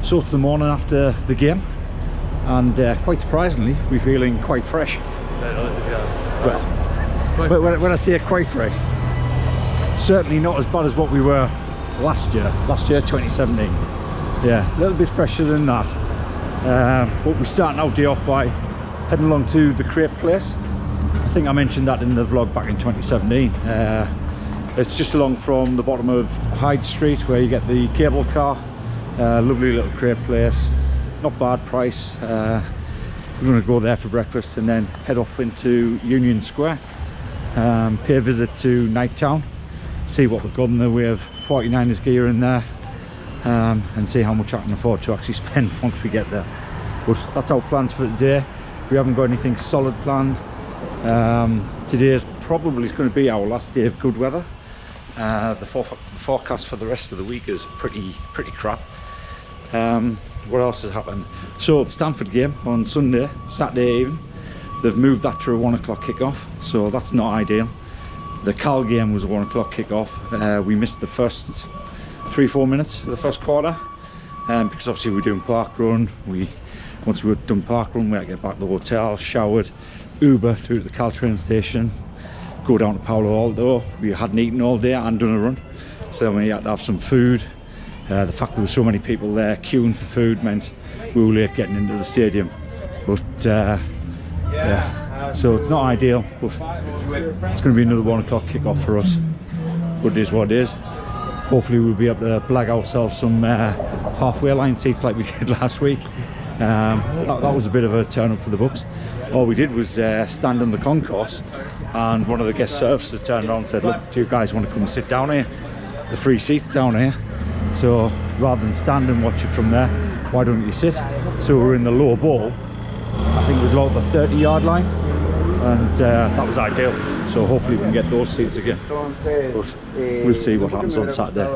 So it's the morning after the game, and quite surprisingly, we're feeling quite fresh. Well, when I say quite fresh, certainly not as bad as what we were last year 2017. Yeah, a little bit fresher than that. But we're starting our day off by heading along to the Crepe place. I think I mentioned that in the vlog back in 2017. It's just along from the bottom of Hyde Street where you get the cable car. Lovely little crepe place, not bad price. We're going to go there for breakfast and then head off into Union Square, pay a visit to Nighttown, see what we've got in the way of 49ers gear in there, and see how much I can afford to actually spend once we get there. But that's our plans for today. We haven't got anything solid planned. Today is probably going to be our last day of good weather. The forecast for the rest of the week is pretty crap. What else has happened? So the Stanford game on Sunday, Saturday even, they've moved that to a 1 o'clock kickoff, so that's not ideal. The Cal game was a 1 o'clock kickoff. We missed the first 3-4 minutes of the first quarter, because obviously we're doing park run. Once we were done park run, we had to get back to the hotel, showered, Uber through to the Cal train station, go down to Palo Alto. We hadn't eaten all day and done a run, so we had to have some food. The fact there were so many people there queuing for food meant we were late getting into the stadium. But yeah, so it's not ideal, but it's going to be another 1 o'clock kickoff for us. But it is what it is. Hopefully we'll be able to blag ourselves some halfway line seats like we did last week. That was a bit of a turn up for the Bucks. All we did was stand on the concourse, and one of the guest services turned around and said, "Look, do you guys want to come and sit down here? The free seats down here. So rather than stand and watch it from there, why don't you sit?" So we're in the lower bowl. I think it was about the 30-yard line, and that was ideal. So hopefully we can get those seats again. But we'll see what happens on Saturday.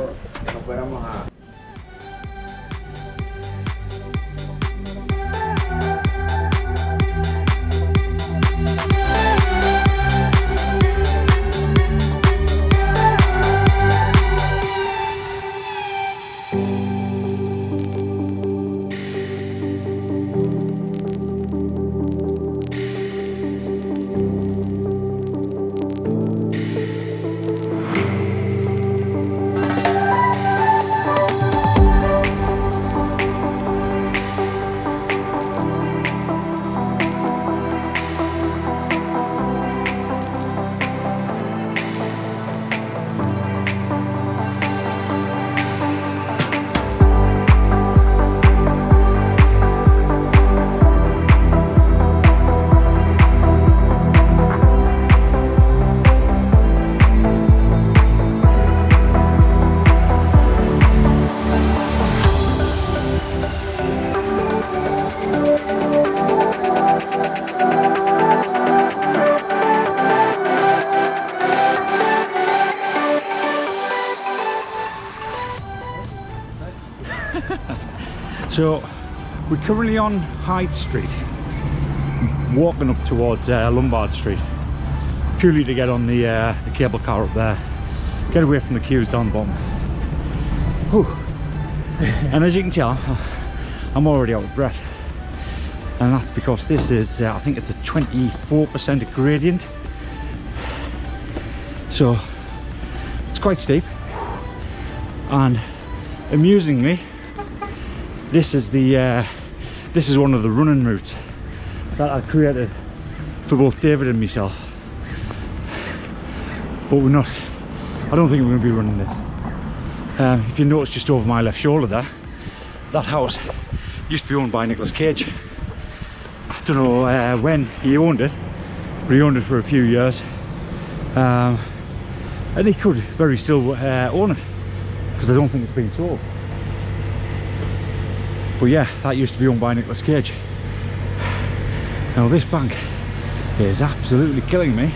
So we're currently on Hyde Street, walking up towards Lombard Street, purely to get on the cable car up there, get away from the queues down the bottom. Whew. And as you can tell, I'm already out of breath, and that's because this is I think it's a 24% gradient, so it's quite steep. And amusingly, this is one of the running routes that I created for both David and myself. But I don't think we're going to be running this. If you notice just over my left shoulder there, that house used to be owned by Nicolas Cage. I don't know when he owned it, but he owned it for a few years. And he could very still own it, because I don't think it's been sold. But yeah, that used to be owned by Nicolas Cage. Now this bank is absolutely killing me.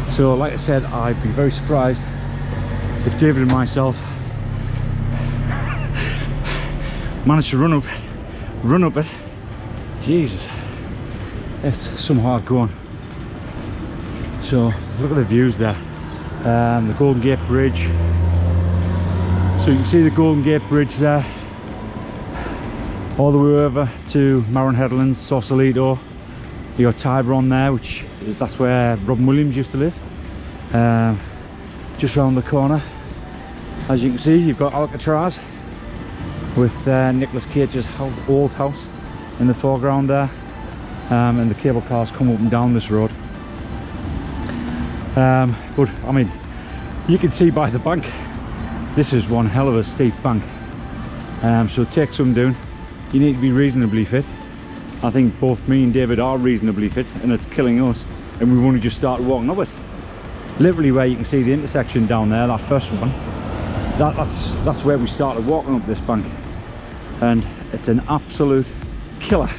So like I said, I'd be very surprised if David and myself managed to run up it. Jesus, it's some hard going. So look at the views there. The Golden Gate Bridge. So you can see the Golden Gate Bridge there. all the way over to Marin Headlands, Sausalito. You got Tiburon there, which is, that's where Robin Williams used to live. Just round the corner, as you can see, you've got Alcatraz with Nicolas Cage's old house in the foreground there, and the cable cars come up and down this road. But I mean, you can see by the bank, this is one hell of a steep bank. So take some down. You need to be reasonably fit. I think both me and David are reasonably fit, and it's killing us, and we've only just started walking up it. Literally where you can see the intersection down there, that first one, that's where we started walking up this bank, and it's an absolute killer.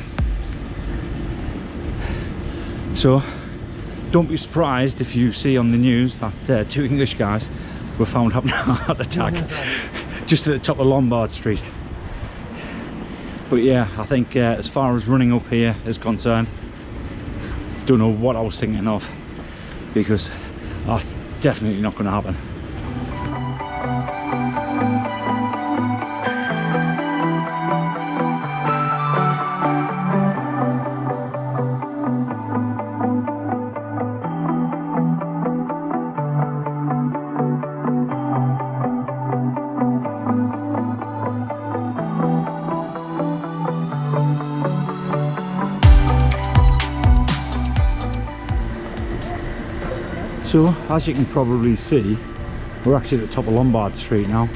So don't be surprised if you see on the news that 2 English guys were found having a heart attack just at the top of Lombard Street. But yeah, I think as far as running up here is concerned, don't know what I was thinking of, because that's definitely not going to happen. So, as you can probably see, we're actually at the top of Lombard Street now.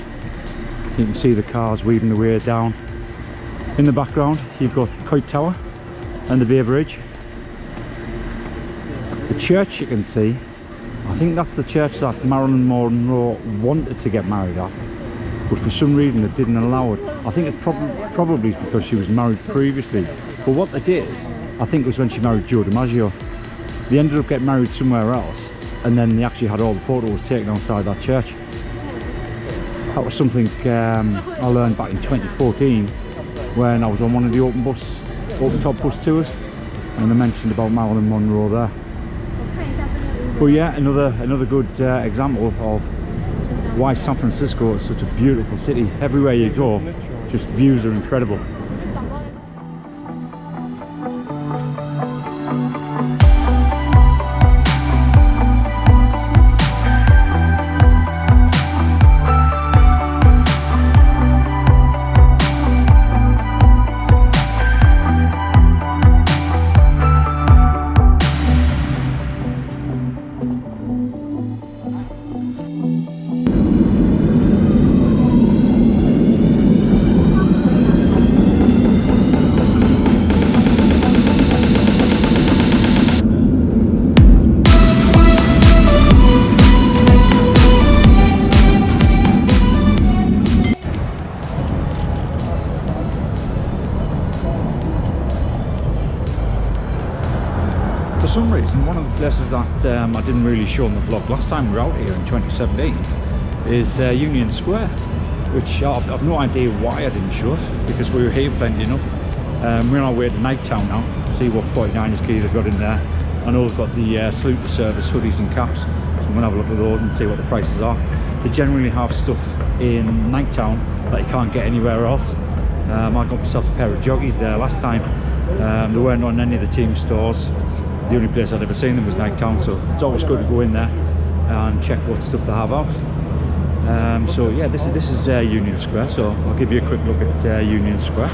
You can see the cars weaving their way down. In the background, you've got Kite Tower and the Bay Bridge. The church you can see, I think that's the church that Marilyn Monroe wanted to get married at, but for some reason they didn't allow it. I think it's probably because she was married previously. But what they did, I think, was when she married Joe DiMaggio. They ended up getting married somewhere else, and then they actually had all the photos taken outside that church. That was something I learned back in 2014 when I was on one of the open top bus tours, and they mentioned about Marilyn Monroe there. But yeah, another good example of why San Francisco is such a beautiful city. Everywhere you go, just views are incredible. For some reason, one of the places that I didn't really show in the vlog last time we were out here in 2017 is Union Square, which I've no idea why I didn't show it, because we were here plenty enough. We're on our way to Nighttown now to see what 49ers gear they've got in there. I know they've got the salute to service hoodies and caps, so I'm going to have a look at those and see what the prices are. They generally have stuff in Nighttown that you can't get anywhere else. I got myself a pair of joggies there last time. They weren't on any of the team stores. The only place I'd ever seen them was Nighttown, so it's always good to go in there and check what stuff they have out. So yeah, this is Union Square, so I'll give you a quick look at Union Square.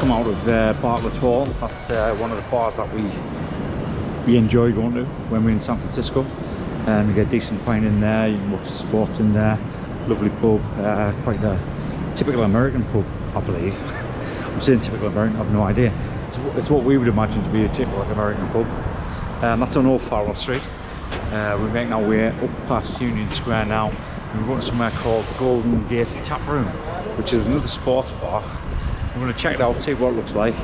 Out of Bartlett Hall. That's one of the bars that we enjoy going to when we're in San Francisco. You get decent wine in there, you can watch sports in there. Lovely pub, quite a typical American pub, I believe. I'm saying typical American, I have no idea. It's what we would imagine to be a typical American pub. That's on Old Farrell Street. We're making our way up past Union Square now, We're going to somewhere called the Golden Gate Tap Room, which is another sports bar. We're going to check it out, see what it looks like,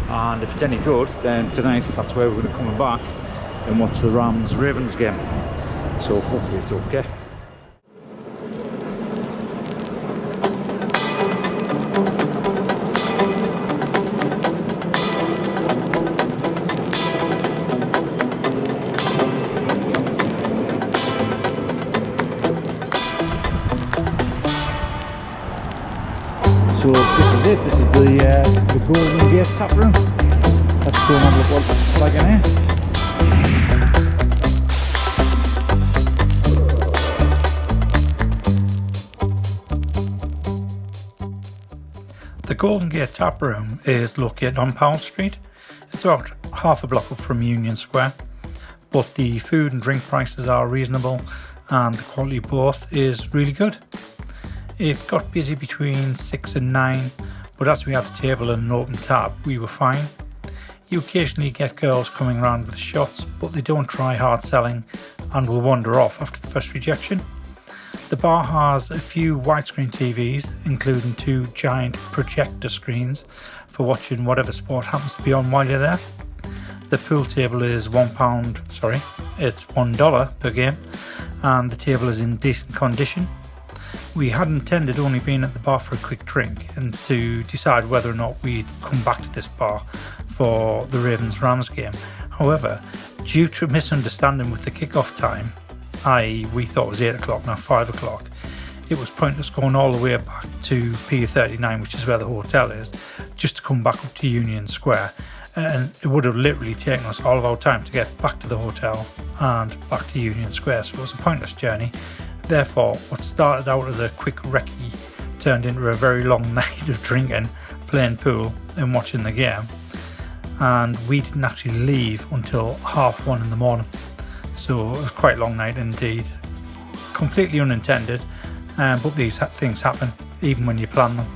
and if it's any good, then tonight that's where we're going to come back and watch the Rams-Ravens game. So hopefully it's okay. So this is it, this is the Golden Gate Tap Room. Let's go and have a look what it's like in here. The Golden Gate Tap Room is located on Lombard Street. It's about half a block up from Union Square. Both the food and drink prices are reasonable and the quality of both is really good. It got busy between 6 and 9, but as we had a table and an open tab, we were fine. You occasionally get girls coming around with shots, but they don't try hard selling and will wander off after the first rejection. The bar has a few widescreen TVs, including 2 giant projector screens for watching whatever sport happens to be on while you're there. The pool table is it's $1 per game, and the table is in decent condition. We had intended only being at the bar for a quick drink and to decide whether or not we'd come back to this bar for the Ravens-Rams game. However, due to a misunderstanding with the kickoff time, i.e. we thought it was 8 o'clock, not 5 o'clock, it was pointless going all the way back to Pier 39, which is where the hotel is, just to come back up to Union Square. And it would have literally taken us all of our time to get back to the hotel and back to Union Square, so it was a pointless journey. Therefore, what started out as a quick recce turned into a very long night of drinking, playing pool and watching the game. And we didn't actually leave until 1:30 in the morning. So it was quite a long night indeed. Completely unintended, but these things happen even when you plan them.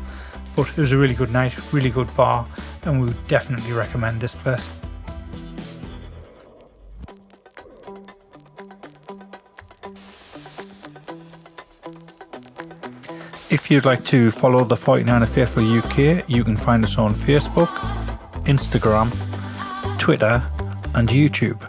But it was a really good night, really good bar, and we would definitely recommend this place. If you'd like to follow the 49er Faithful UK, you can find us on Facebook, Instagram, Twitter and YouTube.